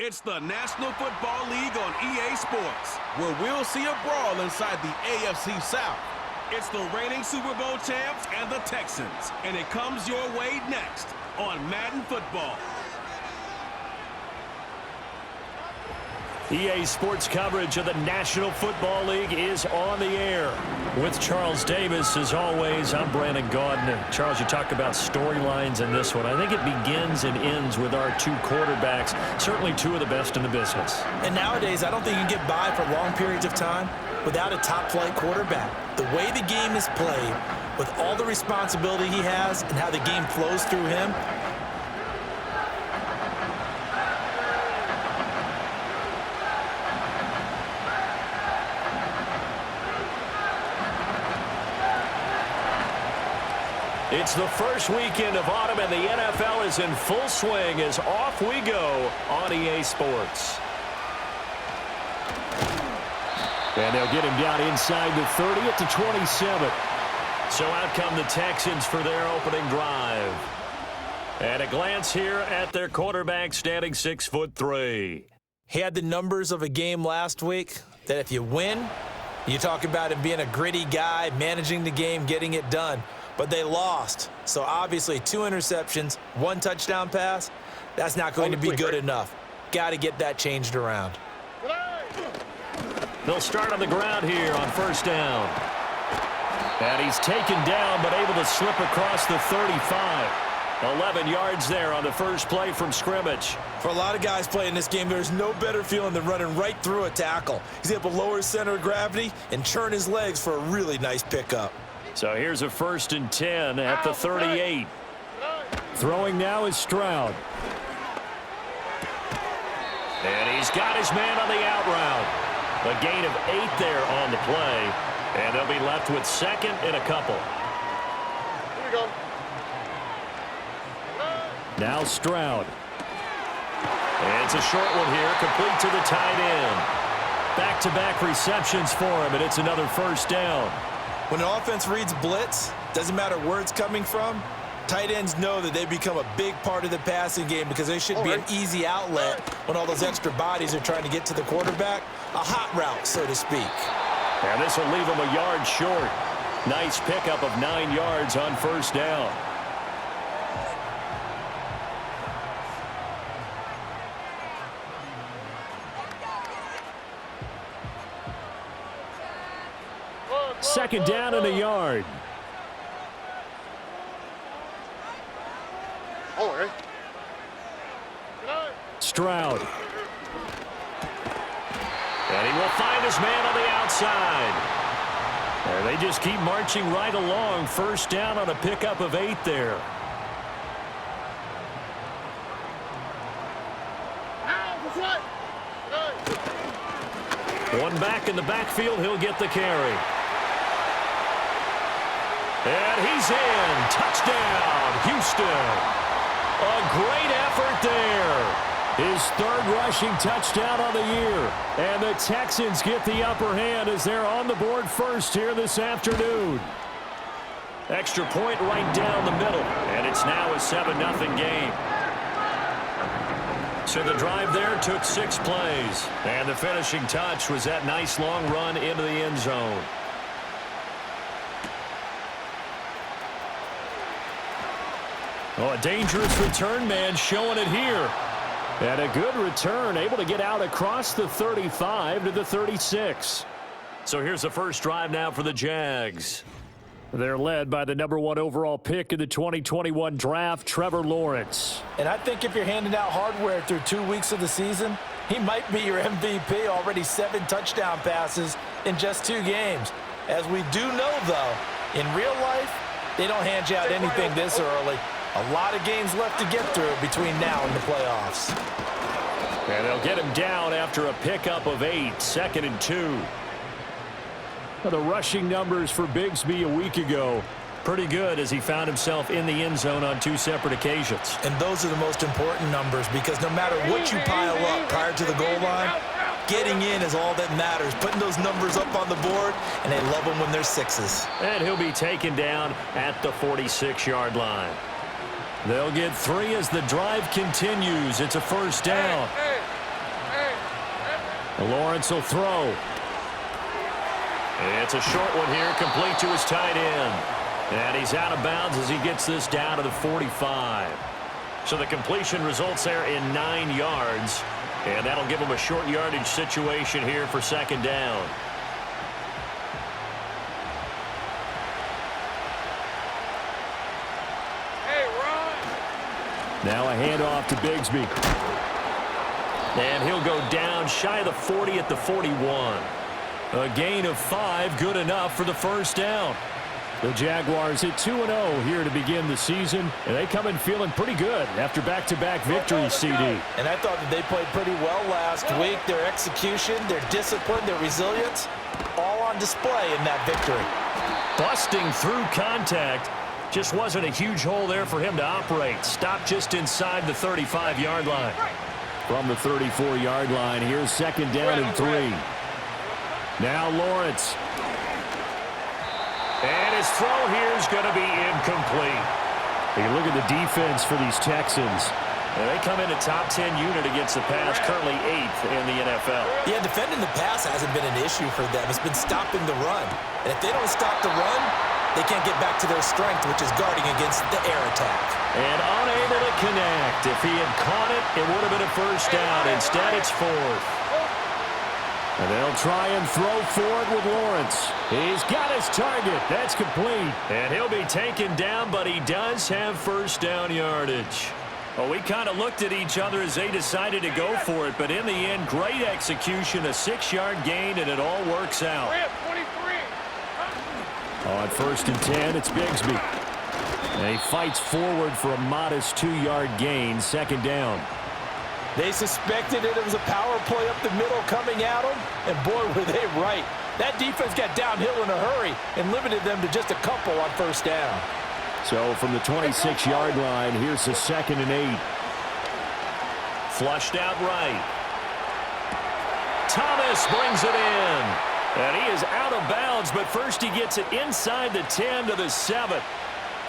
It's the National Football League on EA Sports, where we'll see a brawl inside the AFC South. It's the reigning Super Bowl champs and the Texans, and it comes your way next on Madden Football. EA Sports coverage of the National Football League is on the air. With Charles Davis, as always, I'm Brandon Gaudin. Charles, you talk about storylines in this one. I think it begins and ends with our two quarterbacks, certainly two of the best in the business. And nowadays, I don't think you can get by for long periods of time without a top-flight quarterback. The way the game is played, with all the responsibility he has and how the game flows through him, it's the first weekend of autumn, and the NFL is in full swing as off we go on EA Sports. And they'll get him down inside the 30 at the 27. So out come the Texans for their opening drive. And a glance here at their quarterback, standing 6'3". he had the numbers of a game last week that if you win, you talk about him being a gritty guy, managing the game, getting it done. But they lost. So obviously 2 interceptions, 1 touchdown pass, that's not going to be good enough. Got to get that changed around. They'll start on the ground here on first down. And he's taken down but able to slip across the 35. 11 yards there on the first play from scrimmage. For a lot of guys playing this game, there's no better feeling than running right through a tackle. He's able to lower his center of gravity and churn his legs for a really nice pickup. So here's a 1st and 10 at the 38. Throwing now is Stroud. And he's got his man on the out route. A gain of 8 there on the play. And they'll be left with 2nd and a couple. Here we go. Now Stroud. And it's a short one here, complete to the tight end. Back-to-back receptions for him, and it's another first down. When an offense reads blitz, doesn't matter where it's coming from, tight ends know that they become a big part of the passing game because they should be an easy outlet when all those extra bodies are trying to get to the quarterback. A hot route, so to speak. And this will leave him a yard short. Nice pickup of 9 yards on first down. Second down and a yard. Stroud. And he will find his man on the outside. And they just keep marching right along. First down on a pickup of 8 there. One back in the backfield. He'll get the carry. And he's in. Touchdown, Houston. A great effort there. His 3rd rushing touchdown on the year. And the Texans get the upper hand as they're on the board first here this afternoon. Extra point right down the middle. And it's now a 7-0 game. So the drive there took 6 plays. And the finishing touch was that nice long run into the end zone. Oh, a dangerous return man showing it here. And a good return, able to get out across the 35 to the 36. So here's the first drive now for the Jags. They're led by the #1 overall pick in the 2021 draft, Trevor Lawrence. And I think if you're handing out hardware through 2 weeks of the season, he might be your MVP. Already 7 touchdown passes in just 2 games. As we do know, though, in real life, they don't hand you out anything this early. A lot of games left to get through between now and the playoffs. And they'll get him down after a pickup of 8, 2nd and 2. The rushing numbers for Bigsby a week ago, pretty good as he found himself in the end zone on 2 separate occasions. And those are the most important numbers because no matter what you pile up prior to the goal line, getting in is all that matters. Putting those numbers up on the board, and they love them when they're 6s. And he'll be taken down at the 46-yard line. They'll get 3 as the drive continues. It's a first down. Lawrence will throw. It's a short one here, complete to his tight end. And he's out of bounds as he gets this down to the 45. So the completion results there in 9 yards. And that'll give him a short yardage situation here for second down. Hey, run! Now a handoff to Bigsby. And he'll go down shy of the 40 at the 41. A gain of 5, good enough for the first down. The Jaguars hit 2-0 here to begin the season, and they come in feeling pretty good after back-to-back victories, CD. And I thought that they played pretty well last week. Their execution, their discipline, their resilience, all on display in that victory. Busting through contact. Just wasn't a huge hole there for him to operate. Stopped just inside the 35-yard line. From the 34-yard line, here's second down and 3. Now Lawrence. And his throw here is going to be incomplete. You look at the defense for these Texans. And they come in a top 10 unit against the pass, currently 8th in the NFL. Yeah, defending the pass hasn't been an issue for them. It's been stopping the run. And if they don't stop the run, they can't get back to their strength, which is guarding against the air attack. And unable to connect. If he had caught it, it would have been a first down. Instead, it's 4th. And they'll try and throw for it with Lawrence. He's got his target. That's complete. And he'll be taken down, but he does have first down yardage. Well, we kind of looked at each other as they decided to go for it, but in the end, great execution, a 6-yard gain, and it all works out. 23. On first and 10, it's Bigsby. And he fights forward for a modest 2-yard gain, second down. They suspected it was a power play up the middle coming at them, and boy, were they right. That defense got downhill in a hurry and limited them to just a couple on first down. So from the 26-yard line, here's the second and 8. Flushed out right. Thomas brings it in. And he is out of bounds, but first he gets it inside the 10 to the 7.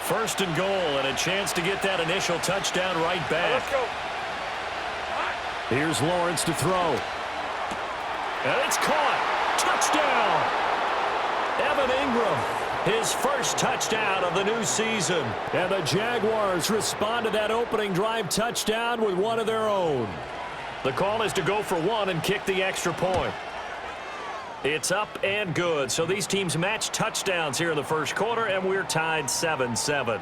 First and goal, and a chance to get that initial touchdown right back. Let's go. Here's Lawrence to throw. And it's caught. Touchdown. Evan Ingram, his first touchdown of the new season. And the Jaguars respond to that opening drive touchdown with one of their own. The call is to go for one and kick the extra point. It's up and good. So these teams match touchdowns here in the first quarter, and we're tied 7-7.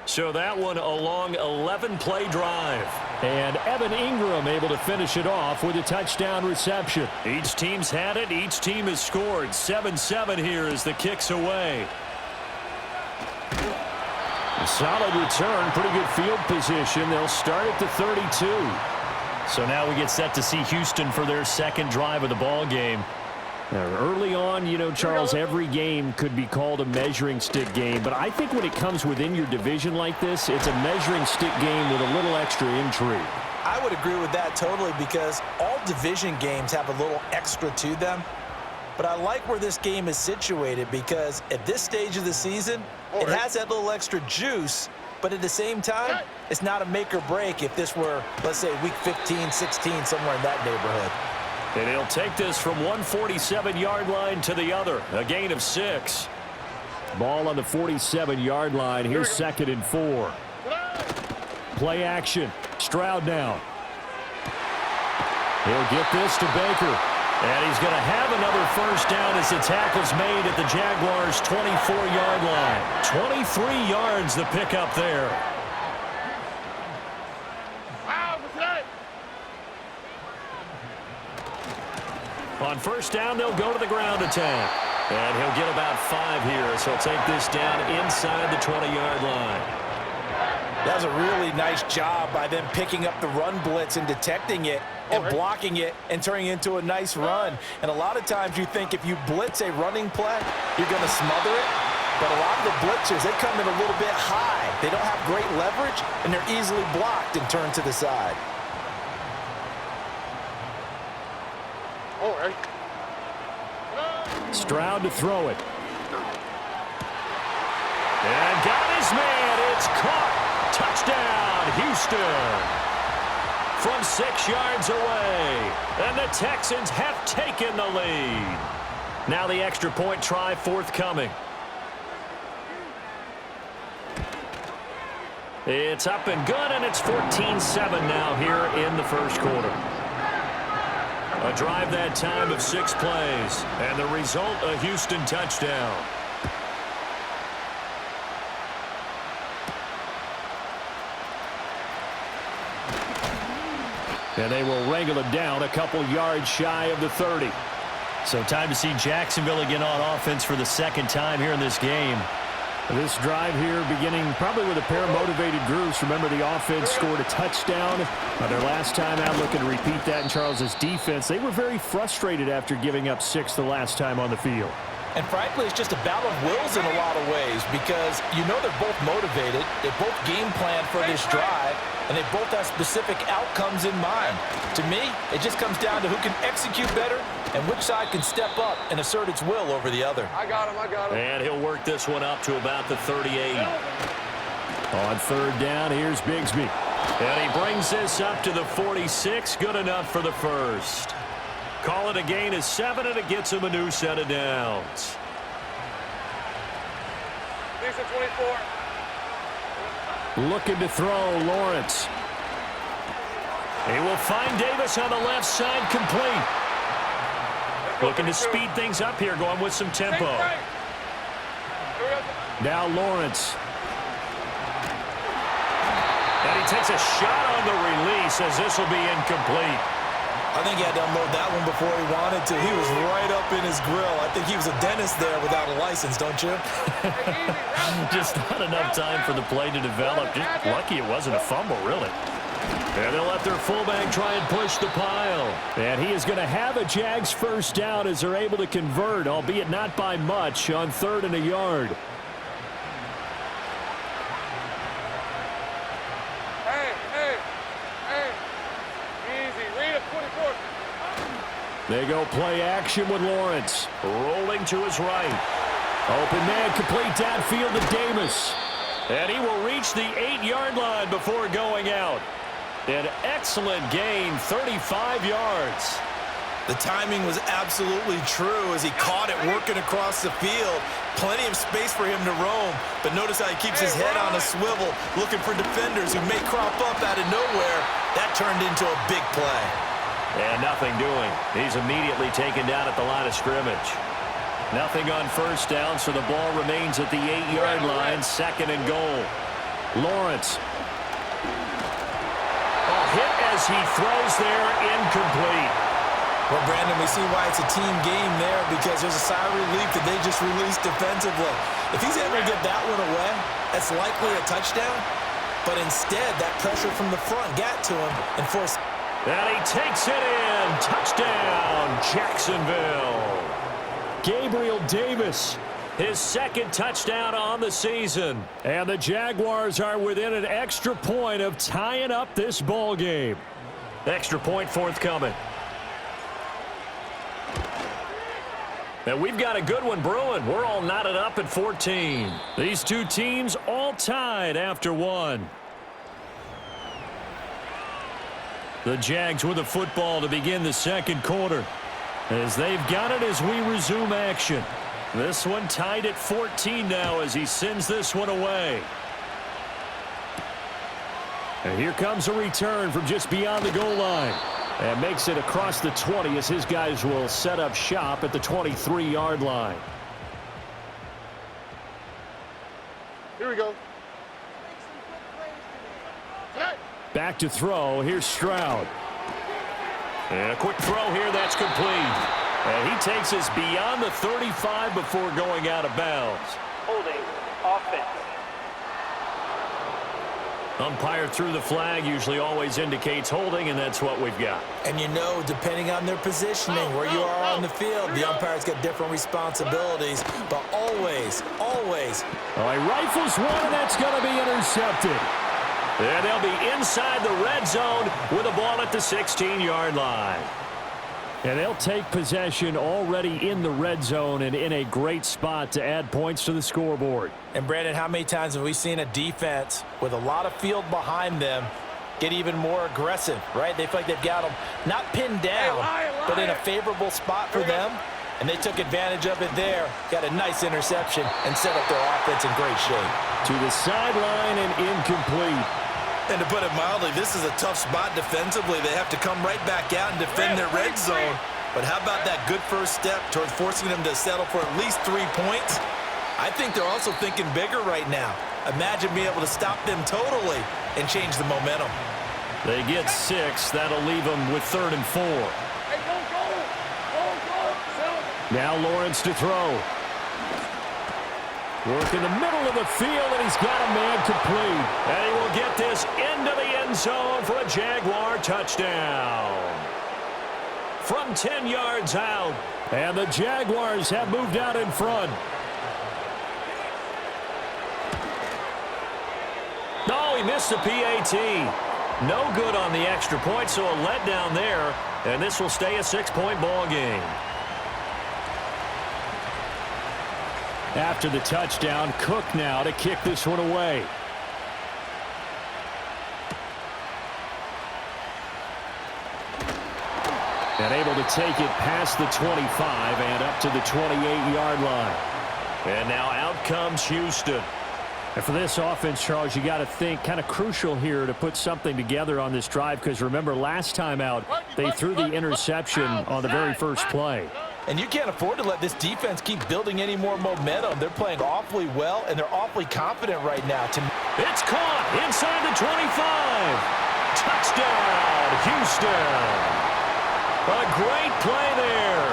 So that one a long 11-play drive. And Evan Ingram able to finish it off with a touchdown reception. Each team's had it. Each team has scored. 7-7 here as the kick's away. A solid return. Pretty good field position. They'll start at the 32. So now we get set to see Houston for their second drive of the ball game. Now, early on, you know, Charles, every game could be called a measuring stick game. But I think when it comes within your division like this, it's a measuring stick game with a little extra intrigue. I would agree with that totally because all division games have a little extra to them. But I like where this game is situated because at this stage of the season, it has that little extra juice. But at the same time, it's not a make or break if this were, let's say, week 15, 16, somewhere in that neighborhood. And he'll take this from 147-yard line to the other. A gain of 6. Ball on the 47-yard line. Here's second and 4. Play action. Stroud now. He'll get this to Baker. And he's going to have another first down as the tackle's made at the Jaguars' 24-yard line. 23 yards the pickup there. On first down, they'll go to the ground attack. And he'll get about 5 here, so he'll take this down inside the 20-yard line. That was a really nice job by them picking up the run blitz and detecting it and blocking it and turning it into a nice run. And a lot of times you think if you blitz a running play, you're going to smother it. But a lot of the blitzers, they come in a little bit high. They don't have great leverage, and they're easily blocked and turned to the side. Stroud to throw it. And got his man. It's caught. Touchdown, Houston. from 6 yards away. And the Texans have taken the lead. Now the extra point try forthcoming. It's up and good, and it's 14-7 now here in the first quarter. A drive that time of 6 plays, and the result, a Houston touchdown. And they will wrangle it down a couple yards shy of the 30. So time to see Jacksonville again on offense for the second time here in this game. This drive here beginning probably with a pair of motivated groups. Remember, the offense scored a touchdown their last time out, looking to repeat that in Charles's defense. They were very frustrated after giving up 6 the last time on the field. And frankly, it's just a battle of wills in a lot of ways because you know they're both motivated, they both game plan for this drive, and they both have specific outcomes in mind. To me, it just comes down to who can execute better and which side can step up and assert its will over the other. I got him. And he'll work this one up to about the 38. On third down, here's Bigsby. And he brings this up to the 46. Good enough for the first. Call it a gain of 7, and it gets him a new set of downs. Decent 24. Looking to throw, Lawrence. He will find Davis on the left side, complete. Looking to speed things up here, going with some tempo. Now Lawrence. And he takes a shot on the release as this will be incomplete. I think he had to unload that one before he wanted to. He was right up in his grill. I think he was a dentist there without a license, don't you? Just not enough time for the play to develop. Just lucky it wasn't a fumble, really. And they'll let their fullback try and push the pile. And he is going to have a Jags first down as they're able to convert, albeit not by much, on 3rd and a yard. They go play action with Lawrence. Rolling to his right. Open man complete downfield to Davis. And he will reach the 8-yard line before going out. An excellent gain, 35 yards. The timing was absolutely true as he caught it working across the field. Plenty of space for him to roam. But notice how he keeps his head on a swivel, looking for defenders who may crop up out of nowhere. That turned into a big play. And nothing doing. He's immediately taken down at the line of scrimmage. Nothing on first down, so the ball remains at the 8-yard line, 2nd and goal. Lawrence. A hit as he throws there, incomplete. Well, Brandon, we see why it's a team game there because there's a sigh of relief that they just released defensively. If he's able to get that one away, that's likely a touchdown. But instead, that pressure from the front got to him and forced. And he takes it in. Touchdown, Jacksonville. Gabriel Davis, his 2nd touchdown on the season. And the Jaguars are within an extra point of tying up this ball game. Extra point forthcoming. And we've got a good one brewing. We're all knotted up at 14. These two teams all tied after 1. The Jags with the football to begin the 2nd quarter. As they've got it as we resume action. This one tied at 14 now as he sends this one away. And here comes a return from just beyond the goal line. And makes it across the 20 as his guys will set up shop at the 23-yard line. Here we go. Back to throw. Here's Stroud. And a quick throw here. That's complete. And he takes us beyond the 35 before going out of bounds. Holding offense. Umpire threw the flag. Usually always indicates holding, and that's what we've got. And you know, depending on their positioning, where you are on the field, the umpire's got different responsibilities. But always, always. Oh, he rifles one, and that's going to be intercepted. And they'll be inside the red zone with a ball at the 16-yard line. And they'll take possession already in the red zone and in a great spot to add points to the scoreboard. And, Brandon, how many times have we seen a defense with a lot of field behind them get even more aggressive, right? They feel like they've got them not pinned down, but in a favorable spot for them. And they took advantage of it there. Got a nice interception and set up their offense in great shape. To the sideline and incomplete. And to put it mildly, this is a tough spot defensively. They have to come right back out and defend their red zone. But how about that good first step towards forcing them to settle for at least 3 points? I think they're also thinking bigger right now. Imagine being able to stop them totally and change the momentum. They get 6. That'll leave them with 3rd and 4. Now Lawrence to throw. Work in the middle of the field, and he's got a man complete. And he will get this into the end zone for a Jaguar touchdown. From 10 yards out. And the Jaguars have moved out in front. No, he missed the PAT. No good on the extra point, so a letdown there. And this will stay a 6-point ball game. After the touchdown, Cook now to kick this one away. And able to take it past the 25 and up to the 28-yard line. And now out comes Houston. And for this offense, Charles, you got to think kind of crucial here to put something together on this drive, because remember, last time out, they threw the interception on the very first play. And you can't afford to let this defense keep building any more momentum. They're playing awfully well, and they're awfully confident right now. It's caught inside the 25. Touchdown, Houston. A great play there.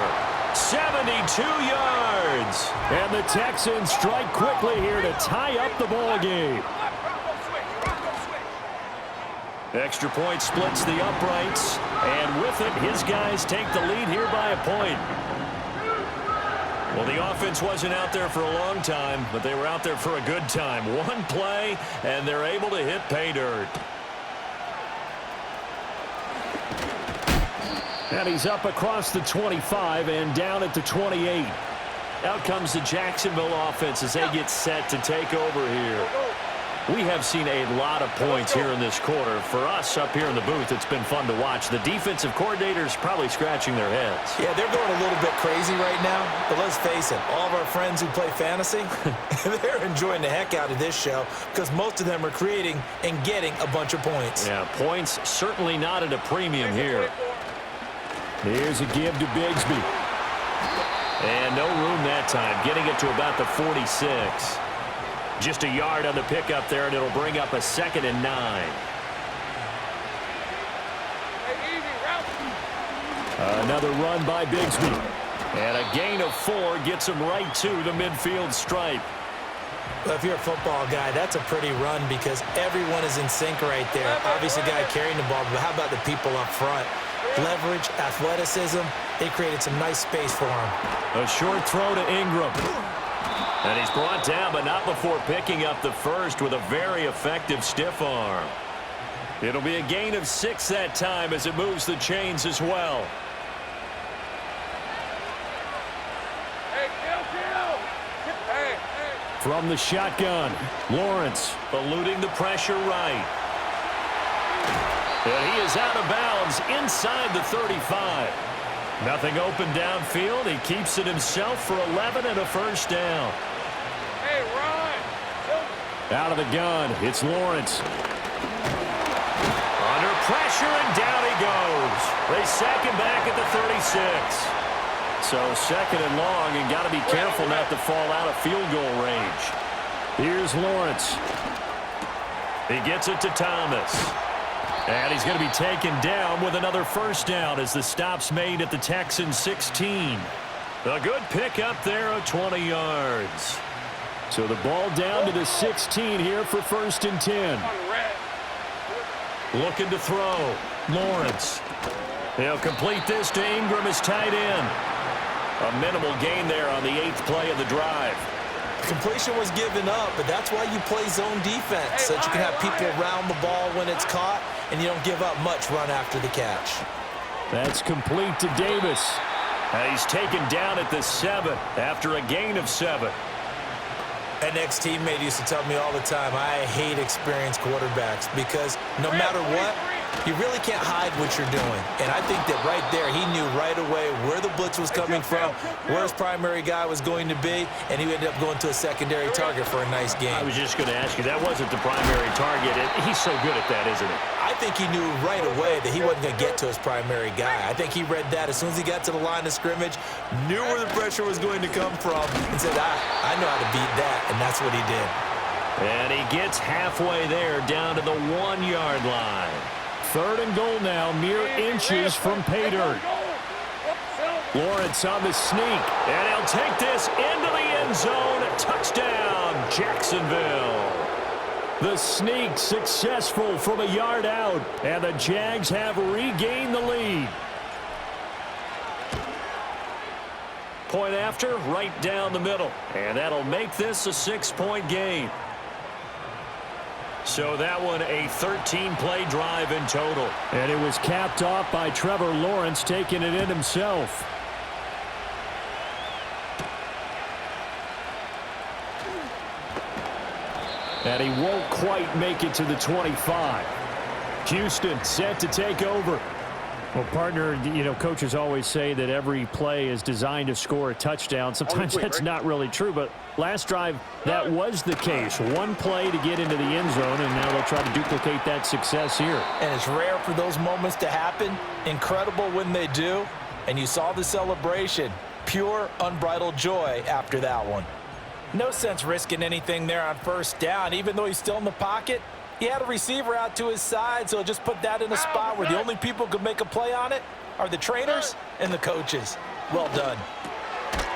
72 yards. And the Texans strike quickly here to tie up the ball game. Extra point splits the uprights. And with it, his guys take the lead here by a point. Well, the offense wasn't out there for a long time, but they were out there for a good time. One play, and they're able to hit pay dirt. And he's up across the 25 and down at the 28. Out comes the Jacksonville offense as they get set to take over here. We have seen a lot of points here in this quarter. For us up here in the booth, it's been fun to watch. The defensive coordinators probably scratching their heads. Yeah, they're going a little bit crazy right now. But let's face it, all of our friends who play fantasy, they're enjoying the heck out of this show because most of them are creating and getting a bunch of points. Yeah, points certainly not at a premium here. Here's a give to Bigsby. And no room that time, getting it to about the 46. Just a yard on the pickup there, and it'll bring up a 2nd and 9. Another run by Bigsby. And a gain of 4 gets him right to the midfield stripe. Well, if you're a football guy, that's a pretty run because everyone is in sync right there. Obviously, the guy carrying the ball, but how about the people up front? Leverage, athleticism, they created some nice space for him. A short throw to Ingram. And he's brought down, but not before picking up the first with a very effective stiff arm. It'll be a gain of 6 that time as it moves the chains as well. From the shotgun, Lawrence eluding the pressure right. And he is out of bounds inside the 35. Nothing open downfield. He keeps it himself for 11 and a first down. Hey, Ron. Out of the gun, it's Lawrence. Under pressure, and down he goes. They sack him back at the 36. So 2nd and long, and got to be careful not to fall out of field goal range. Here's Lawrence. He gets it to Thomas. And he's going to be taken down with another first down as the stop's made at the Texans 16. A good pickup there of 20 yards. So the ball down to the 16 here for 1st and 10. Looking to throw. Lawrence. He'll complete this to Ingram as tight end. A minimal gain there on the 8th play of the drive. Completion was given up, but that's why you play zone defense, so that you can have people around the ball when it's caught, and you don't give up much run after the catch. That's complete to Davis. And he's taken down at the 7 after a gain of 7. An ex-teammate used to tell me all the time, I hate experienced quarterbacks because no matter what, you really can't hide what you're doing. And I think that right there, he knew right away where the blitz was coming from, where his primary guy was going to be, and he ended up going to a secondary target for a nice game. I was just going to ask you, that wasn't the primary target. He's so good at that, isn't he? I think he knew right away that he wasn't going to get to his primary guy. I think he read that as soon as he got to the line of scrimmage, knew where the pressure was going to come from, and said, I know how to beat that, and that's what he did. And he gets halfway there, down to the 1-yard line. 3rd and goal now, mere inches from pay dirt. Lawrence on the sneak, and he'll take this into the end zone. Touchdown, Jacksonville. The sneak successful from a yard out, and the Jags have regained the lead. Point after, right down the middle, and that'll make this a 6-point game. So that one a 13-play drive in total. And it was capped off by Trevor Lawrence taking it in himself. And he won't quite make it to the 25. Houston set to take over. Well, partner, you know, coaches always say that every play is designed to score a touchdown. Sometimes that's not really true, but last drive, that was the case. One play to get into the end zone, and now they'll try to duplicate that success here. And it's rare for those moments to happen. Incredible when they do. And you saw the celebration. Pure, unbridled joy after that one. No sense risking anything there on 1st down. Even though he's still in the pocket, he had a receiver out to his side, so he'll just put that in a spot where the only people who can make a play on it are the trainers and the coaches. Well done.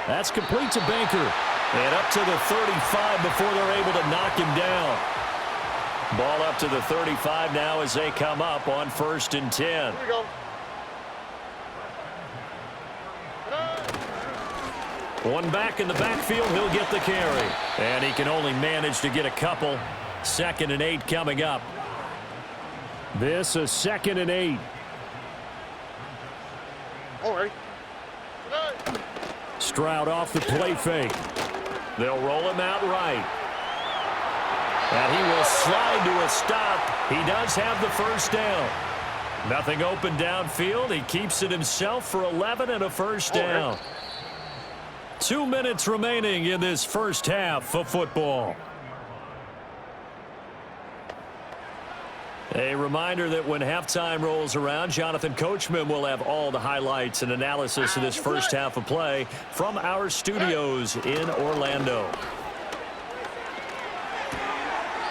That's complete to Baker. And up to the 35 before they're able to knock him down. Ball up to the 35 now as they come up on 1st and 10. Here we go. One back in the backfield, he'll get the carry. And he can only manage to get a couple. 2nd and 8 coming up. This a 2nd and 8. All right. Stroud off the play fake. They'll roll him out right. And he will slide to a stop. He does have the 1st down. Nothing open downfield. He keeps it himself for 11 and a 1st down. 2 minutes remaining in this 1st half of football. A reminder that when halftime rolls around, Jonathan Coachman will have all the highlights and analysis of this 1st half of play from our studios in Orlando.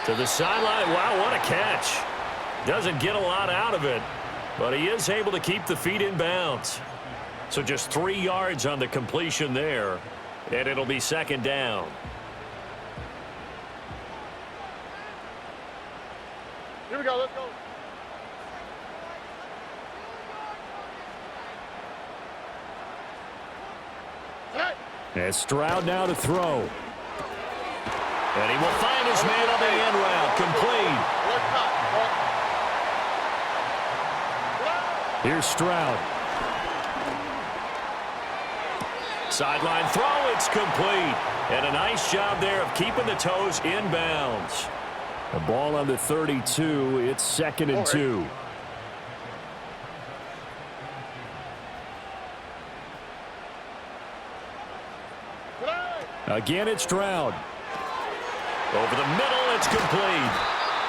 To the sideline. Wow, what a catch. Doesn't get a lot out of it, but he is able to keep the feet in bounds. So just 3 yards on the completion there, and it'll be 2nd down. Here we go. Let's go. As Stroud now to throw. And he will find his man on the end route. Complete. Here's Stroud. Sideline throw. It's complete. And a nice job there of keeping the toes in bounds. The ball on the 32. It's 2nd and 2. Again, it's Stroud. Over the middle, it's complete.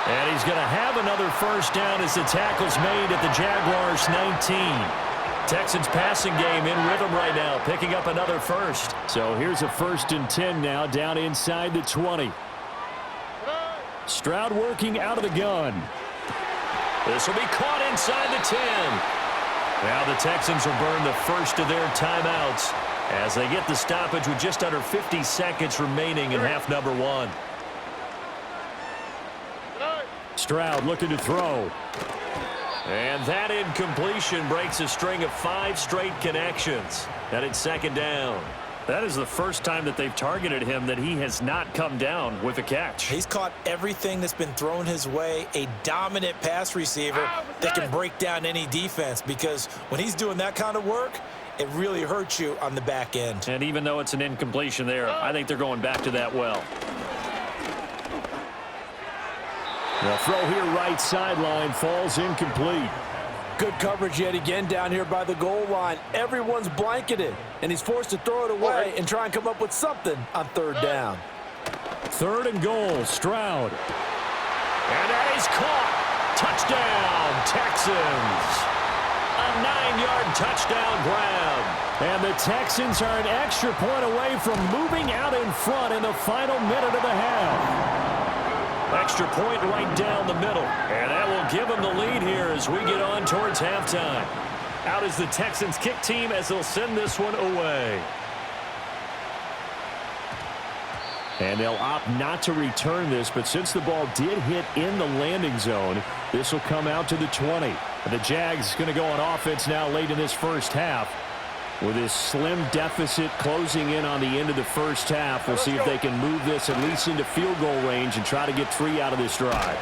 And he's going to have another 1st down as the tackle's made at the Jaguars 19. Texans passing game in rhythm right now, picking up another 1st. So here's a 1st and 10 now, down inside the 20. Stroud working out of the gun. This will be caught inside the 10. Now the Texans will burn the 1st of their timeouts as they get the stoppage with just under 50 seconds remaining in half number 1. Stroud looking to throw. And that incompletion breaks a string of 5 straight connections. And it's 2nd down. That is the first time that they've targeted him that he has not come down with a catch. He's caught everything that's been thrown his way, a dominant pass receiver that can break down any defense, because when he's doing that kind of work, it really hurts you on the back end. And even though it's an incompletion there, I think they're going back to that well. The throw here right sideline falls incomplete. Good coverage yet again down here by the goal line. Everyone's blanketed, and he's forced to throw it away and try and come up with something on third down. 3rd and goal, Stroud. And that is caught. Touchdown, Texans. A 9-yard touchdown grab. And the Texans are an extra point away from moving out in front in the final minute of the half. Extra point right down the middle. And that will give them the lead here as we get on towards halftime. Out is the Texans kick team as they'll send this one away. And they'll opt not to return this, but since the ball did hit in the landing zone, this will come out to the 20. The Jags going to go on offense now late in this first half. With this slim deficit closing in on the end of the first half, we'll see if they can move this at least into field goal range and try to get 3 out of this drive.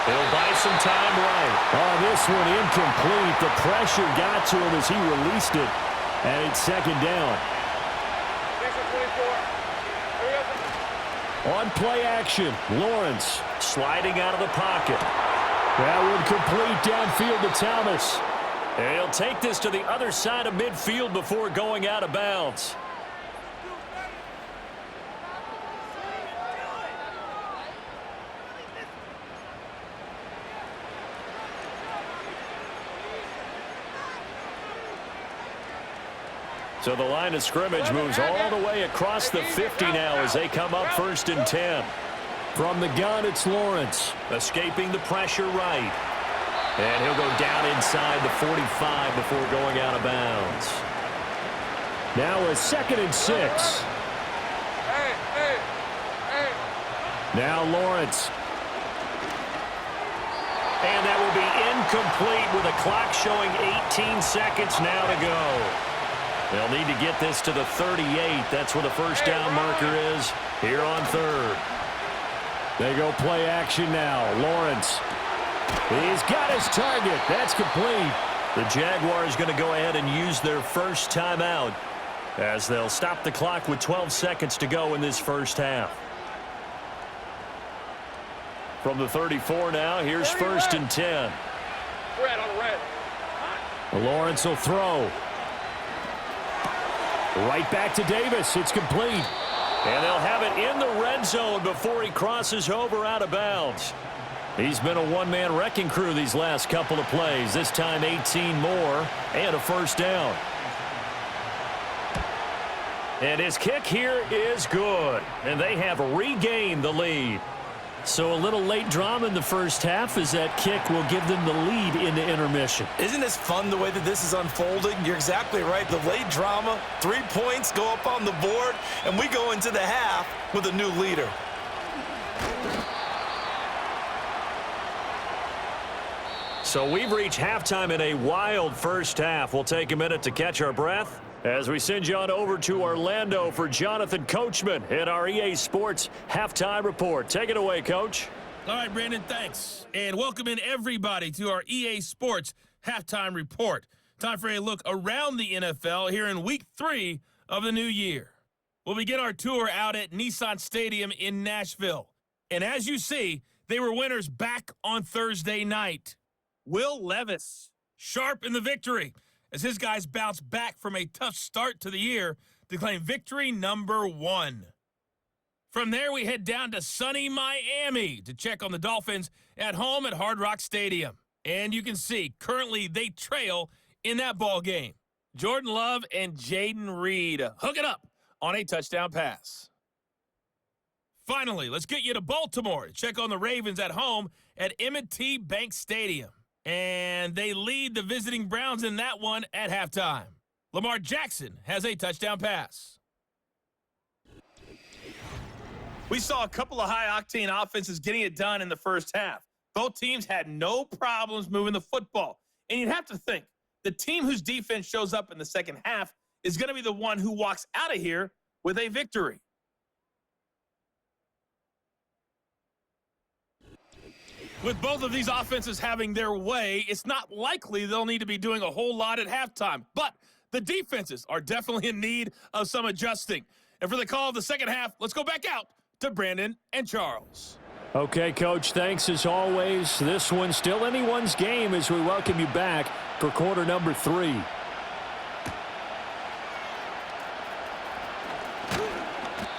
He'll buy some time right. Oh, this one incomplete. The pressure got to him as he released it, and it's 2nd down. On play action, Lawrence sliding out of the pocket. That one complete downfield to Thomas. And he'll take this to the other side of midfield before going out of bounds. So the line of scrimmage moves all the way across the 50 now as they come up 1st and 10. From the gun, it's Lawrence. Escaping the pressure right. And he'll go down inside the 45 before going out of bounds. Now a 2nd and 6. Now Lawrence. And that will be incomplete with a clock showing 18 seconds now to go. They'll need to get this to the 38. That's where the first down marker is here on 3rd. They go play action now. Lawrence. He's got his target. That's complete. The Jaguars going to go ahead and use their first timeout as they'll stop the clock with 12 seconds to go in this first half. From the 34 now, here's 1st and 10. Red on red. Lawrence will throw. Right back to Davis. It's complete. And they'll have it in the red zone before he crosses over out of bounds. He's been a one-man wrecking crew these last couple of plays. This time 18 more and a first down. And his kick here is good. And they have regained the lead. So a little late drama in the first half as that kick will give them the lead into intermission. Isn't this fun the way that this is unfolding? You're exactly right. The late drama, 3 points go up on the board, and we go into the half with a new leader. So we've reached halftime in a wild first half. We'll take a minute to catch our breath as we send you on over to Orlando for Jonathan Coachman in our EA Sports Halftime Report. Take it away, Coach. All right, Brandon, thanks. And welcome in everybody to our EA Sports Halftime Report. Time for a look around the NFL here in Week 3 of the new year. We'll begin our tour out at Nissan Stadium in Nashville. And as you see, they were winners back on Thursday night. Will Levis, sharp in the victory, as his guys bounce back from a tough start to the year to claim victory number 1. From there, we head down to sunny Miami to check on the Dolphins at home at Hard Rock Stadium. And you can see, currently they trail in that ball game. Jordan Love and Jaden Reed hook it up on a touchdown pass. Finally, let's get you to Baltimore to check on the Ravens at home at M&T Bank Stadium. And they lead the visiting Browns in that one at halftime. Lamar Jackson has a touchdown pass. We saw a couple of high-octane offenses getting it done in the first half. Both teams had no problems moving the football. And you'd have to think, the team whose defense shows up in the second half is going to be the one who walks out of here with a victory. With both of these offenses having their way, it's not likely they'll need to be doing a whole lot at halftime. But the defenses are definitely in need of some adjusting. And for the call of the second half, let's go back out to Brandon and Charles. Okay, Coach, thanks as always. This one's still anyone's game as we welcome you back for quarter number 3.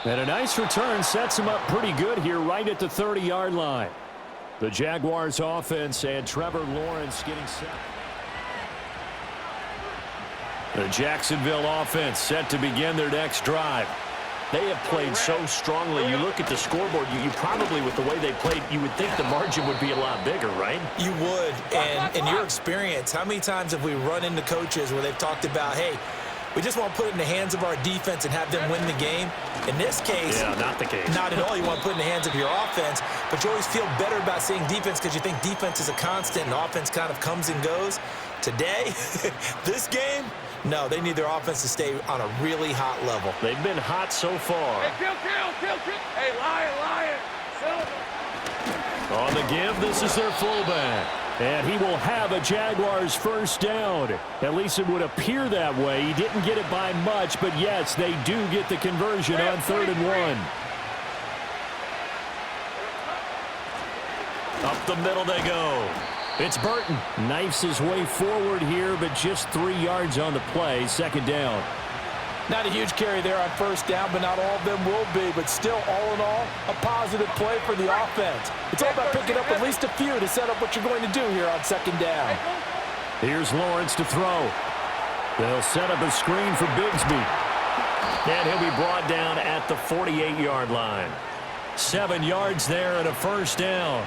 And a nice return sets him up pretty good here right at the 30-yard line. The Jaguars offense and Trevor Lawrence getting set. The Jacksonville offense set to begin their next drive. They have played so strongly. You look at the scoreboard, you probably, with the way they played, you would think the margin would be a lot bigger, right? You would. And in your experience, how many times have we run into coaches where they've talked about, hey, we just want to put it in the hands of our defense and have them win the game? In this case, yeah, not the case. Not at all. You want to put it in the hands of your offense, but you always feel better about seeing defense because you think defense is a constant and offense kind of comes and goes. Today, this game, no, they need their offense to stay on a really hot level. They've been hot so far. Hey, kill. Hey, lion. Silver. On the give, this is their fullback. And he will have a Jaguars first down. At least it would appear that way. He didn't get it by much, but yes, they do get the conversion on 3rd and 1. Up the middle they go. It's Burton. Knifes his way forward here, but just 3 yards on the play. 2nd down. Not a huge carry there on first down, but not all of them will be. But still, all in all, a positive play for the offense. It's all about picking up at least a few to set up what you're going to do here on 2nd down. Here's Lawrence to throw. They'll set up a screen for Bigsby. And he'll be brought down at the 48-yard line. 7 yards there and a first down.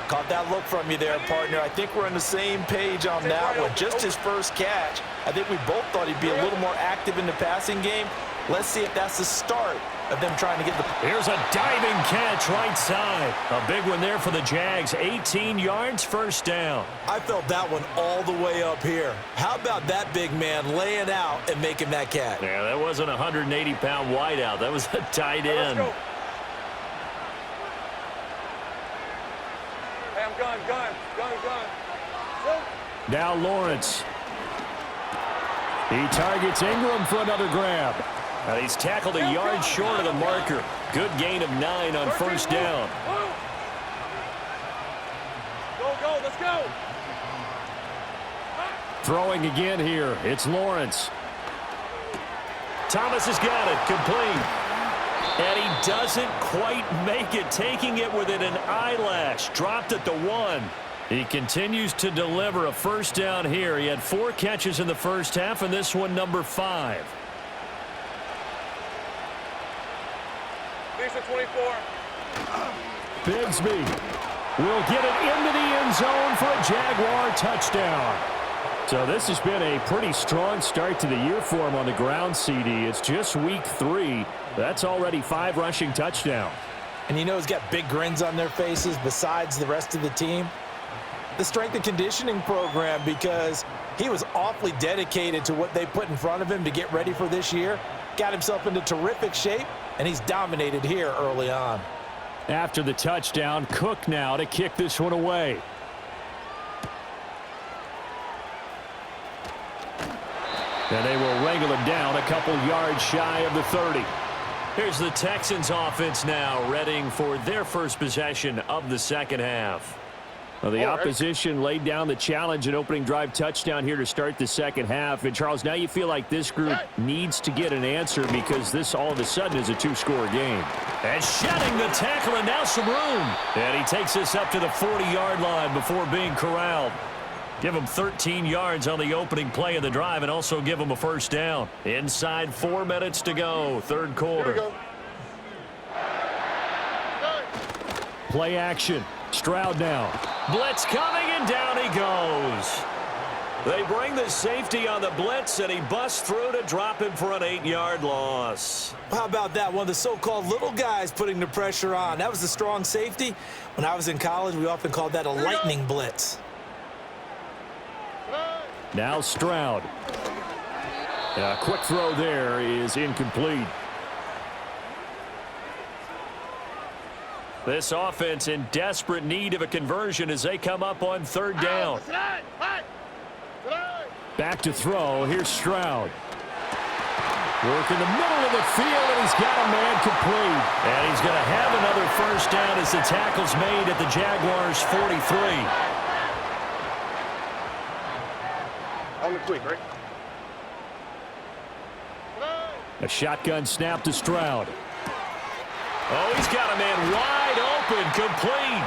Caught that look from you there, partner. I think we're on the same page on that one. Just his first catch. I think we both thought he'd be a little more active in the passing game. Let's see if that's the start of them trying to get the... Here's a diving catch right side. A big one there for the Jags. 18 yards, first down. I felt that one all the way up here. How about that big man laying out and making that catch? Yeah, that wasn't a 180-pound wideout. That was a tight end. Hey, I'm gun. Now Lawrence. He targets Ingram for another grab. Now he's tackled a yard short of the marker. Good gain of 9 on first down. Go, let's go. Throwing again here. It's Lawrence. Thomas has got it. Complete. And he doesn't quite make it, taking it within an eyelash. Dropped at the 1. He continues to deliver a first down here. He had 4 catches in the first half, and this one number 5. Lisa 24. Bigsby will get it into the end zone for a Jaguar touchdown. So this has been a pretty strong start to the year for him on the ground, CD. It's just week 3. That's already 5 rushing touchdowns. And you know he's got big grins on their faces besides the rest of the team. The strength and conditioning program, because he was awfully dedicated to what they put in front of him to get ready for this year. Got himself into terrific shape, and he's dominated here early on. After the touchdown, Cook now to kick this one away. And they will wrangle him down a couple yards shy of the 30. Here's the Texans offense now, readying for their first possession of the second half. Well, the opposition laid down the challenge and opening drive touchdown here to start the second half. And, Charles, now you feel like this group needs to get an answer because this all of a sudden is a 2-score game. And shedding the tackle and now some room. And he takes this up to the 40-yard line before being corralled. Give him 13 yards on the opening play of the drive and also give him a first down. Inside 4 minutes to go, third quarter. Play action. Stroud now. Blitz coming, and down he goes. They bring the safety on the blitz, and he busts through to drop him for an 8-yard loss. How about that? One of the so-called little guys putting the pressure on. That was the strong safety. When I was in college, we often called that a lightning blitz. Now Stroud. A quick throw there is incomplete. This offense in desperate need of a conversion as they come up on third down. Back to throw. Here's Stroud. Working the middle of the field, and he's got a man complete. And he's going to have another first down as the tackle's made at the Jaguars' 43. On the quick, right? A shotgun snap to Stroud. Oh, he's got a man wide open, complete.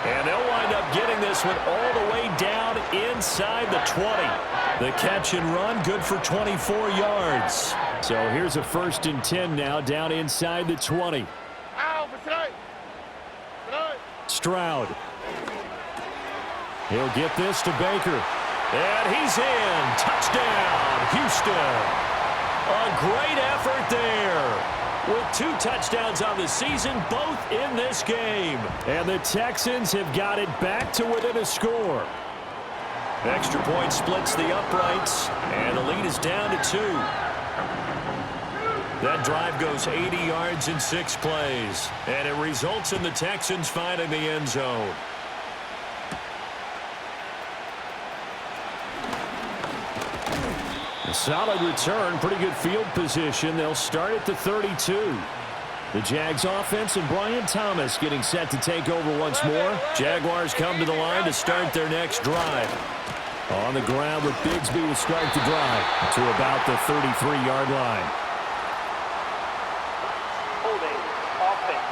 And they'll wind up getting this one all the way down inside the 20. The catch and run, good for 24 yards. So here's a 1st and 10 now, down inside the 20. Stroud. He'll get this to Baker. And he's in. Touchdown, Houston. A great effort there. With 2 touchdowns on the season, both in this game. And the Texans have got it back to within a score. Extra point splits the uprights, and the lead is down to 2. That drive goes 80 yards in 6 plays, and it results in the Texans finding the end zone. A solid return, pretty good field position. They'll start at the 32. The Jags offense and Brian Thomas getting set to take over once more. Jaguars come to the line to start their next drive. On the ground with Bigsby to start the drive to about the 33-yard line. Holding. Offense.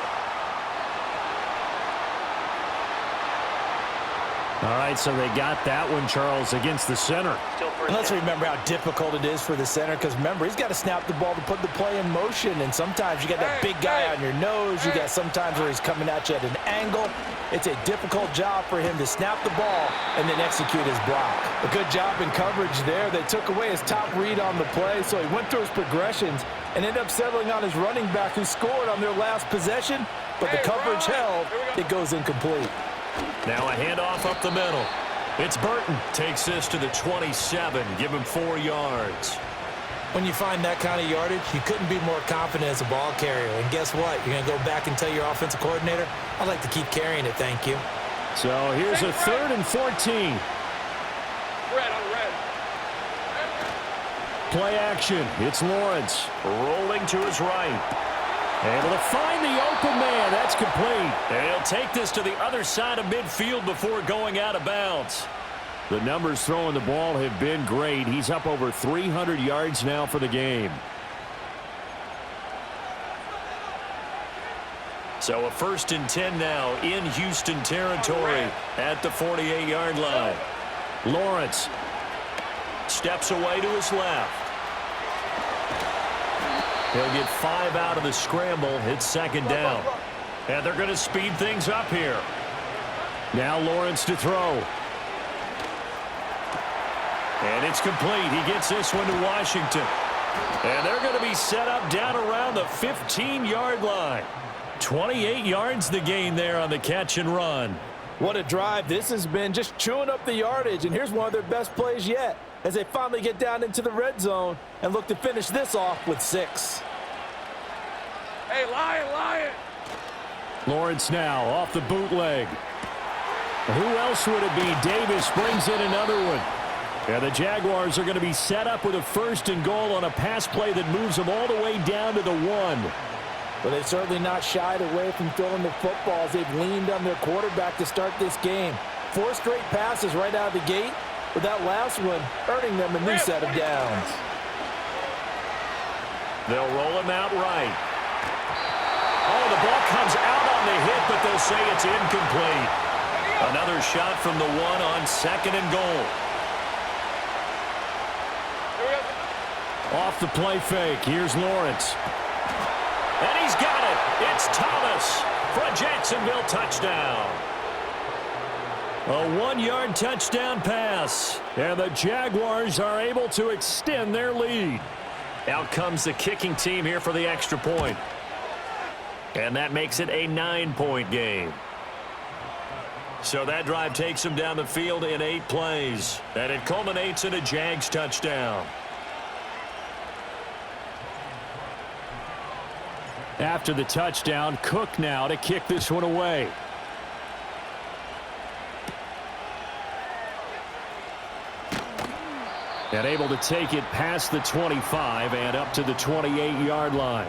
All right, so they got that one, Charles, against the center. Still first And let's down. remember how difficult it is for the center, because remember, he's got to snap the ball to put the play in motion, and sometimes you got that big guy on your nose. You got sometimes where he's coming at you at an angle. It's a difficult job for him to snap the ball and then execute his block. A good job in coverage there. They took away his top read on the play, so he went through his progressions and ended up settling on his running back who scored on their last possession, but the coverage held. It goes incomplete. Now a handoff up the middle. It's Burton. Takes this to the 27. Give him 4 yards. When you find that kind of yardage, you couldn't be more confident as a ball carrier. And guess what? You're going to go back and tell your offensive coordinator, I'd like to keep carrying it, thank you. So here's a 3rd and 14. Red on red. Play action. It's Lawrence rolling to his right. Able to find the open man. That's complete. And he'll take this to the other side of midfield before going out of bounds. The numbers throwing the ball have been great. He's up over 300 yards now for the game. So a 1st and 10 now in Houston territory at the 48-yard line. Lawrence steps away to his left. He'll get 5 out of the scramble. It's 2nd down. And they're going to speed things up here. Now Lawrence to throw. And it's complete. He gets this one to Washington. And they're going to be set up down around the 15-yard line. 28 yards the gain there on the catch and run. What a drive. This has been just chewing up the yardage, and here's one of their best plays yet as they finally get down into the red zone and look to finish this off with 6. Hey, Lion. Lawrence now off the bootleg. Who else would it be? Davis brings in another one. And the Jaguars are going to be set up with a 1st and goal on a pass play that moves them all the way down to the 1. But they've certainly not shied away from throwing the football as they've leaned on their quarterback to start this game. 4 straight passes right out of the gate, with that last one earning them a new set of downs. They'll roll him out right. Oh, the ball comes out on the hit, but they'll say it's incomplete. Another shot from the 1 on 2nd and goal. Off the play fake. Here's Lawrence. And he's got it. It's Thomas for a Jacksonville touchdown. A 1-yard touchdown pass. And the Jaguars are able to extend their lead. Out comes the kicking team here for the extra point. And that makes it a 9-point game. So that drive takes them down the field in 8 plays. And it culminates in a Jags touchdown. After the touchdown, Cook now to kick this one away. And able to take it past the 25 and up to the 28-yard line.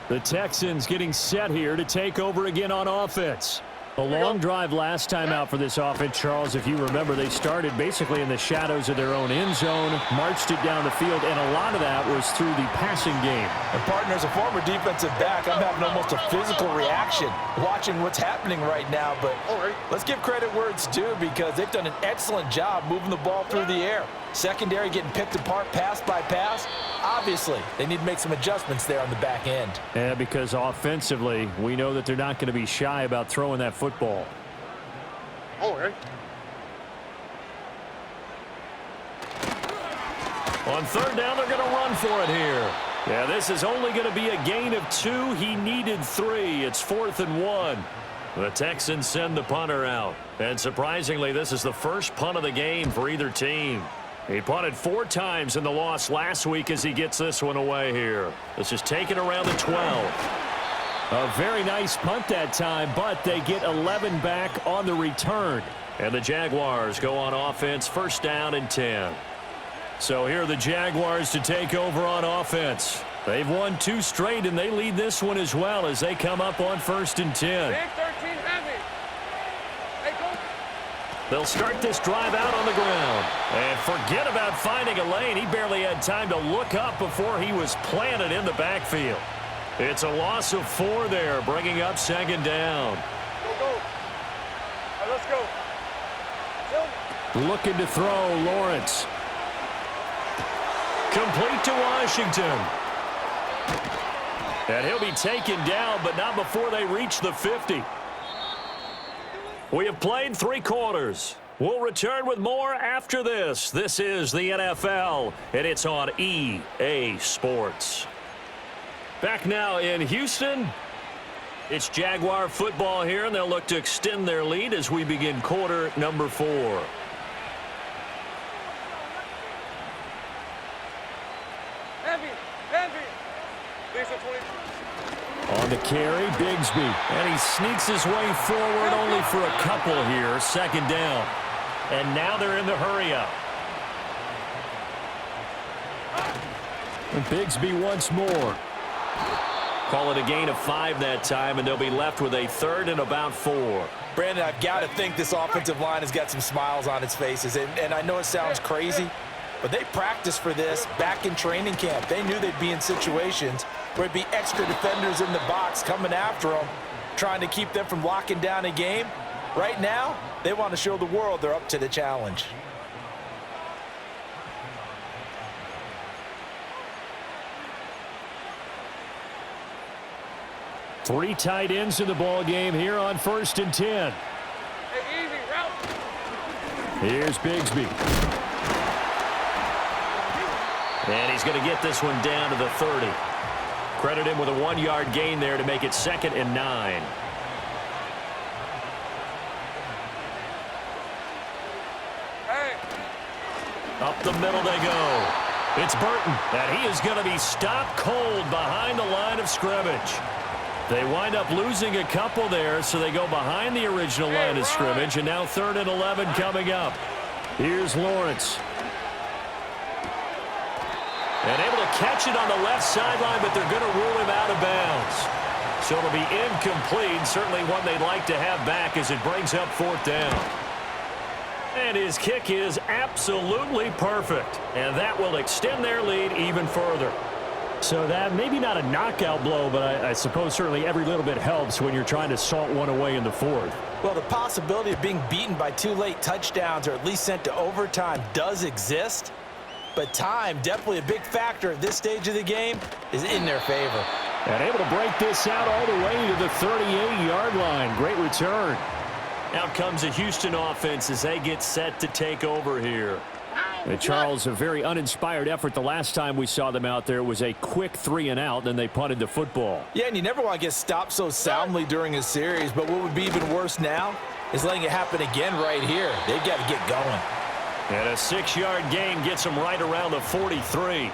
The Texans getting set here to take over again on offense. A long drive last time out for this offense, Charles. If you remember, they started basically in the shadows of their own end zone, marched it down the field, and a lot of that was through the passing game. And partner, as a former defensive back, I'm having almost a physical reaction watching what's happening right now. But let's give credit where it's due, because they've done an excellent job moving the ball through the air. Secondary getting picked apart pass by pass. Obviously, they need to make some adjustments there on the back end. Yeah, because offensively, we know that they're not going to be shy about throwing that football. On third down, they're going to run for it here. Yeah, this is only going to be a gain of 2. He needed 3. It's 4th and 1. The Texans send the punter out. And surprisingly, this is the first punt of the game for either team. He punted 4 times in the loss last week as he gets this one away here. This is taken around the 12. A very nice punt that time, but they get 11 back on the return. And the Jaguars go on offense, first down and 10. So here are the Jaguars to take over on offense. They've won 2 straight, and they lead this one as well as they come up on first and 10. Big 13 heavy. Hey, go. They'll start this drive out on the ground. And forget about finding a lane. He barely had time to look up before he was planted in the backfield. It's a loss of 4 there, bringing up second down. Go. All right, let's go. Looking to throw, Lawrence. Complete to Washington. And he'll be taken down, but not before they reach the 50. We have played 3 quarters. We'll return with more after this. This is the NFL, and it's on EA Sports. Back now in Houston. It's Jaguar football here, and they'll look to extend their lead as we begin quarter number 4. Heavy. Lisa 20. On the carry, Bigsby. And he sneaks his way forward only for a couple here. Second down. And now they're in the hurry-up. And Bigsby once more. Call it a gain of 5 that time, and they'll be left with a 3rd and about 4. Brandon, I've got to think this offensive line has got some smiles on its faces. And I know it sounds crazy, but they practiced for this back in training camp. They knew they'd be in situations where it'd be extra defenders in the box coming after them, trying to keep them from locking down a game. Right now, they want to show the world they're up to the challenge. Three tight ends in the ball game here on first and 10. Hey, easy route. Here's Bigsby. And he's going to get this one down to the 30. Credit him with a 1-yard gain there to make it 2nd and 9. Hey. Up the middle they go. It's Burton, and he is going to be stopped cold behind the line of scrimmage. They wind up losing a couple there, so they go behind the original line of scrimmage, and now 3rd and 11 coming up. Here's Lawrence. And able to catch it on the left sideline, but they're going to rule him out of bounds. So it'll be incomplete, certainly one they'd like to have back as it brings up 4th down. And his kick is absolutely perfect, and that will extend their lead even further. So that maybe not a knockout blow, but I suppose certainly every little bit helps when you're trying to salt one away in the 4th. Well, the possibility of being beaten by 2 late touchdowns or at least sent to overtime does exist, but time, definitely a big factor at this stage of the game, is in their favor. And able to break this out all the way to the 38-yard line. Great return. Out comes a Houston offense as they get set to take over here. And Charles, a very uninspired effort the last time we saw them out there. It was a quick 3-and-out, then they punted the football. Yeah, and you never want to get stopped so soundly during a series, but what would be even worse now is letting it happen again right here. They've got to get going. And a 6-yard gain gets them right around the 43.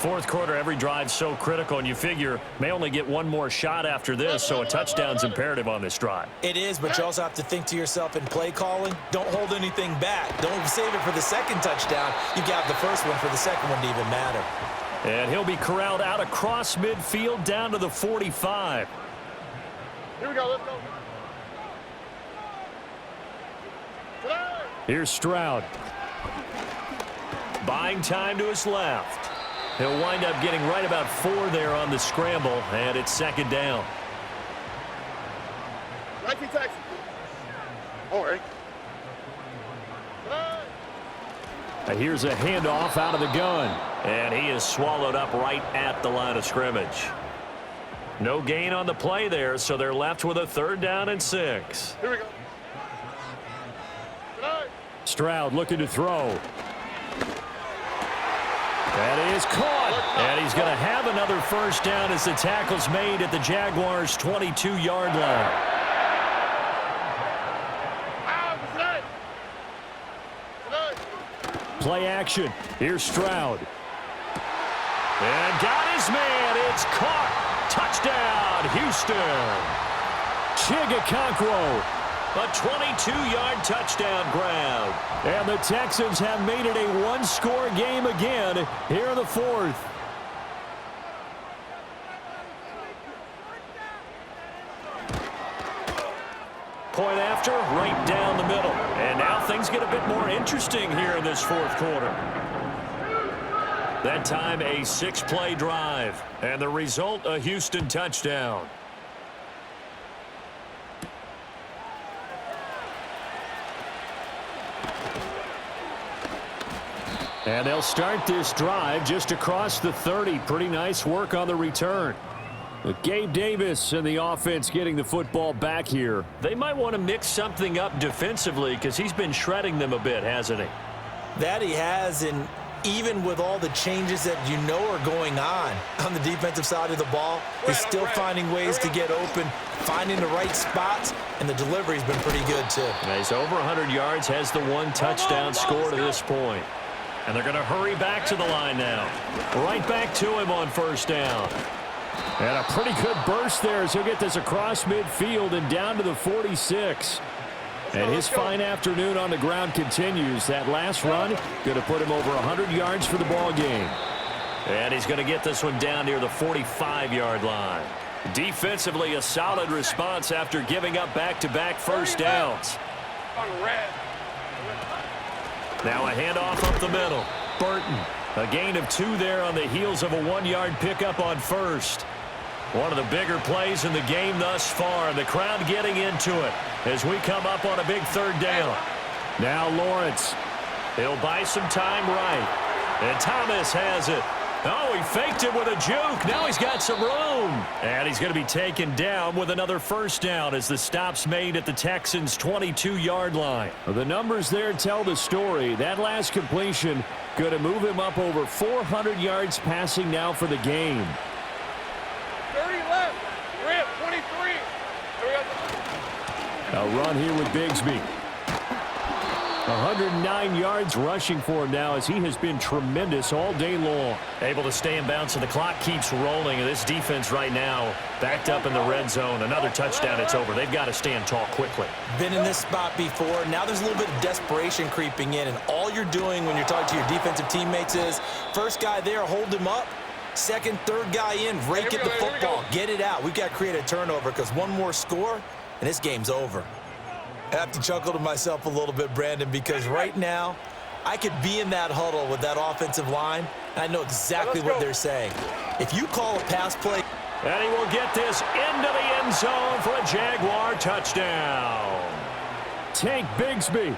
Fourth quarter, every drive's so critical, and you figure may only get one more shot after this, so a touchdown's imperative on this drive. It is, but you also have to think to yourself in play calling, don't hold anything back. Don't save it for the second touchdown. You got the first one for the second one to even matter. And he'll be corralled out across midfield down to the 45. Here we go, let's go. Here's Stroud. Buying time to his left. He'll wind up getting right about 4 there on the scramble, and it's second down. Nike taxi. All right. Here's a handoff out of the gun, and he is swallowed up right at the line of scrimmage. No gain on the play there, so they're left with a 3rd down and 6. Here we go. Stroud looking to throw. That is caught, and he's going to have another first down as the tackle's made at the Jaguars' 22-yard line. Play action. Here's Stroud. And got his man. It's caught. Touchdown, Houston. Chigakonkwo. A 22-yard touchdown grab. And the Texans have made it a one-score game again here in the fourth. Point after, right down the middle. And now things get a bit more interesting here in this fourth quarter. That time a 6-play drive. And the result, a Houston touchdown. And they'll start this drive just across the 30. Pretty nice work on the return. Gabe Davis and the offense getting the football back here. They might want to mix something up defensively because he's been shredding them a bit, hasn't he? That he has, and even with all the changes that you know are going on the defensive side of the ball, he's still finding ways to get open, finding the right spots, and the delivery's been pretty good too. He's over 100 yards, has the 1 touchdown score to this point. And they're going to hurry back to the line now. Right back to him on first down. And a pretty good burst there as he'll get this across midfield and down to the 46. And his fine afternoon on the ground continues. That last run going to put him over 100 yards for the ball game. And he's going to get this one down near the 45-yard line. Defensively, a solid response after giving up back-to-back first downs. Now a handoff up the middle. Burton, a gain of 2 there on the heels of a 1-yard pickup on first. One of the bigger plays in the game thus far, and the crowd getting into it as we come up on a big 3rd down. Now Lawrence. He'll buy some time right. And Thomas has it. Oh, he faked it with a juke. Now he's got some room. And he's going to be taken down with another first down as the stop's made at the Texans' 22-yard line. The numbers there tell the story. That last completion going to move him up over 400 yards passing now for the game. 30 left. Rip, 23. A run here with Bigsby. 109 yards rushing for him now as he has been tremendous all day long. Able to stay in bounds, and the clock keeps rolling. And this defense right now backed up in the red zone. Another touchdown, it's over. They've got to stand tall quickly. Been in this spot before. Now there's a little bit of desperation creeping in, and all you're doing when you're talking to your defensive teammates is first guy there, hold him up. Second, third guy in, rake at the football. Get it out. We've got to create a turnover because one more score, and this game's over. I have to chuckle to myself a little bit, Brandon, because right now I could be in that huddle with that offensive line, and I know exactly what they're saying. If you call a pass play. And he will get this into the end zone for a Jaguar touchdown. Tank Bigsby.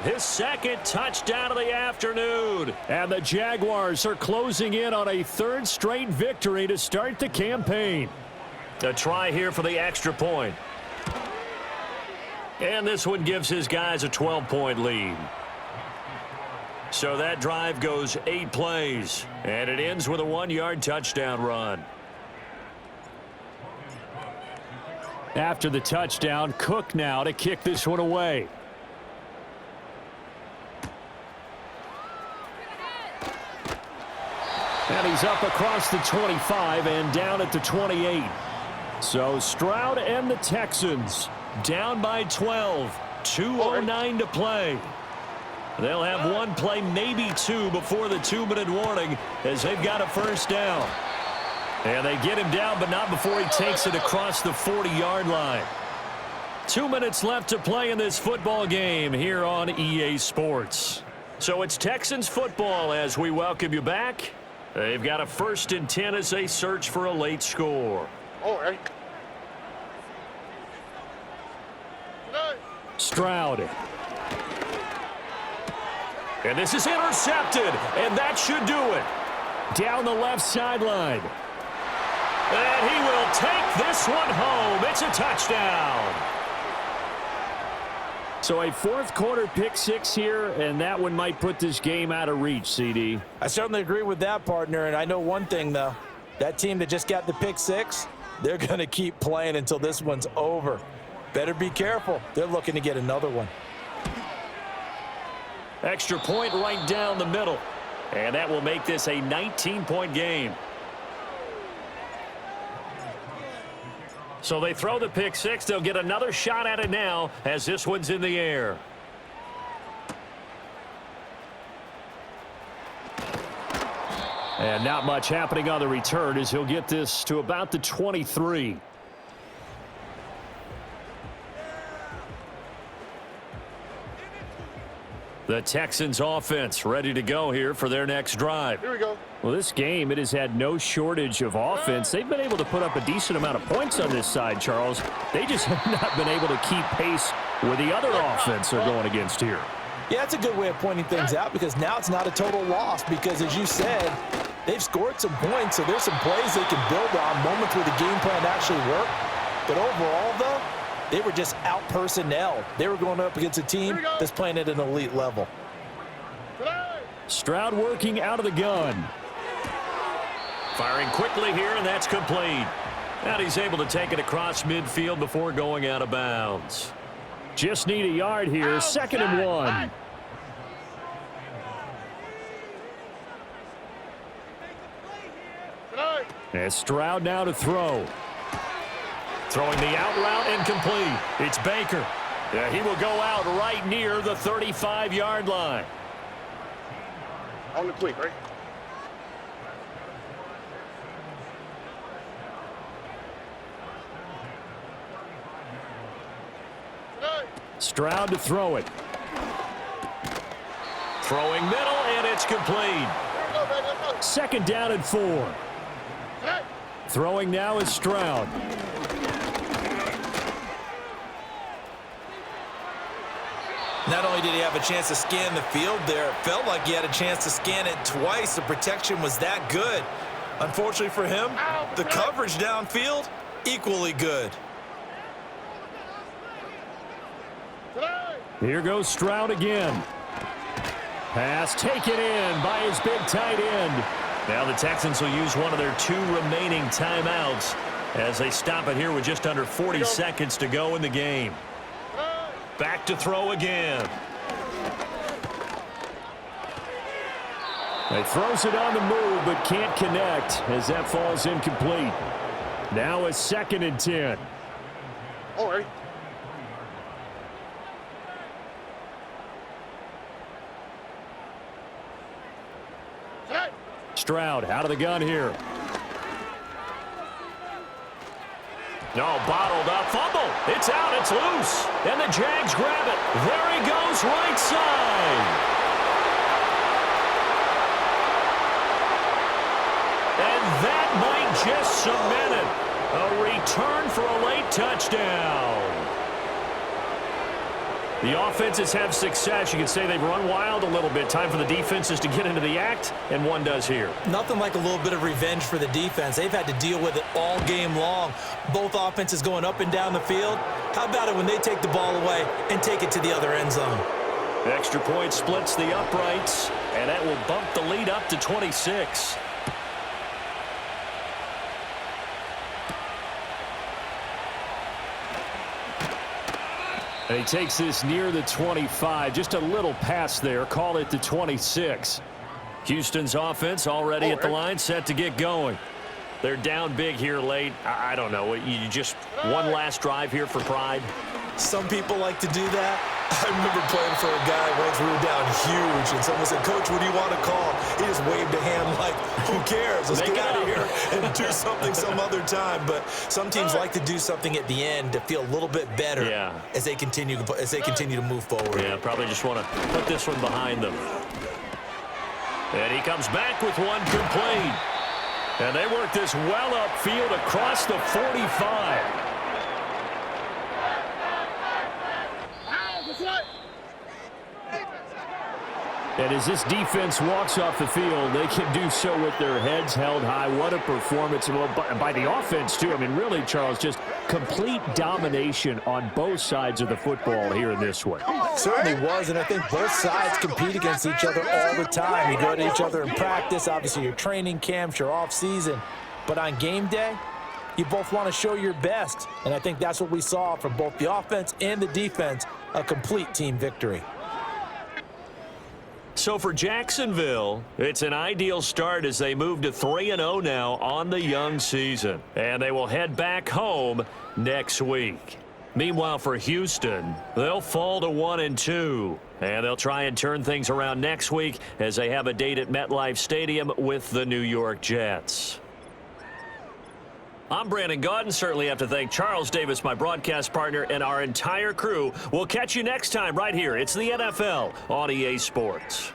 His 2nd touchdown of the afternoon. And the Jaguars are closing in on a 3rd straight victory to start the campaign. A try here for the extra point. And this one gives his guys a 12-point lead. So that drive goes 8 plays. And it ends with a 1-yard touchdown run. After the touchdown, Cook now to kick this one away. And he's up across the 25 and down at the 28. So Stroud and the Texans down by 12. 2:09 to play. They'll have one play, maybe two, before the 2-minute warning as they've got a first down. And they get him down, but not before he takes it across the 40-yard line. 2 minutes left to play in this football game here on EA Sports. So it's Texans football as we welcome you back. They've got a 1st and 10 as they search for a late score. All right. Stroud. And this is intercepted, and that should do it. Down the left sideline. And he will take this one home. It's a touchdown. So a fourth-quarter pick-6 here, and that one might put this game out of reach, CD. I certainly agree with that, partner, and I know one thing, though. That team that just got the pick-6, they're going to keep playing until this one's over. Better be careful. They're looking to get another one. Extra point right down the middle. And that will make this a 19-point game. So they throw the pick-6. They'll get another shot at it now as this one's in the air. And not much happening on the return as he'll get this to about the 23. The Texans offense ready to go here for their next drive. Here we go. Well, this game, it has had no shortage of offense. They've been able to put up a decent amount of points on this side, Charles. They just have not been able to keep pace with the other offense they're going against here. Yeah, it's a good way of pointing things out because now it's not a total loss because, as you said, they've scored some points, so there's some plays they can build on, moments where the game plan actually worked. But overall, though, they were just out-personnel. They were going up against a team that's playing at an elite level. Stroud working out of the gun. Firing quickly here, and that's complete. And he's able to take it across midfield before going out of bounds. Just need a yard here, 2nd and 1. And Stroud now to throw. Throwing the out route incomplete. It's Baker. Yeah, he will go out right near the 35-yard line. On the quick, right? Stroud to throw it. Throwing middle, and it's complete. 2nd down and 4. Throwing now is Stroud. Not only did he have a chance to scan the field there, it felt like he had a chance to scan it twice. The protection was that good. Unfortunately for him, the coverage downfield, equally good. Here goes Stroud again. Pass taken in by his big tight end. Now the Texans will use one of their 2 remaining timeouts as they stop it here with just under 40 seconds to go in the game. Back to throw again. He throws it on the move but can't connect as that falls incomplete. Now it's 2nd and 10. All right. Stroud out of the gun here. No, bottled up, fumble. It's out, it's loose. And the Jags grab it. There he goes, right side. And that might just cement it. A return for a late touchdown. The offenses have success. You can say they've run wild a little bit. Time for the defenses to get into the act, and one does here. Nothing like a little bit of revenge for the defense. They've had to deal with it all game long. Both offenses going up and down the field. How about it when they take the ball away and take it to the other end zone? Extra point splits the uprights, and that will bump the lead up to 26. And he takes this near the 25. Just a little pass there. Call it the 26. Houston's offense already at the line, set to get going. They're down big here late. I don't know. You just one last drive here for pride? Some people like to do that. I remember playing for a guy once we were down huge, and someone said, "Coach, what do you want to call?" He just waved a hand like, who cares? Let's get out of here and do something some other time. But some teams like to do something at the end to feel a little bit better as they continue to move forward. Yeah, probably just want to put this one behind them. And he comes back with one complete. And they work this well upfield across the 45. And as this defense walks off the field, they can do so with their heads held high. What a performance by the offense, too. I mean, really, Charles, just complete domination on both sides of the football here in this one. Certainly was, and I think both sides compete against each other all the time. You go to each other in practice, obviously your training camps, your off-season. But on game day, you both want to show your best. And I think that's what we saw from both the offense and the defense, a complete team victory. So for Jacksonville, it's an ideal start as they move to 3-0 now on the young season. And they will head back home next week. Meanwhile, for Houston, they'll fall to 1-2. And they'll try and turn things around next week as they have a date at MetLife Stadium with the New York Jets. I'm Brandon Gaudin. Certainly have to thank Charles Davis, my broadcast partner, and our entire crew. We'll catch you next time right here. It's the NFL on EA Sports.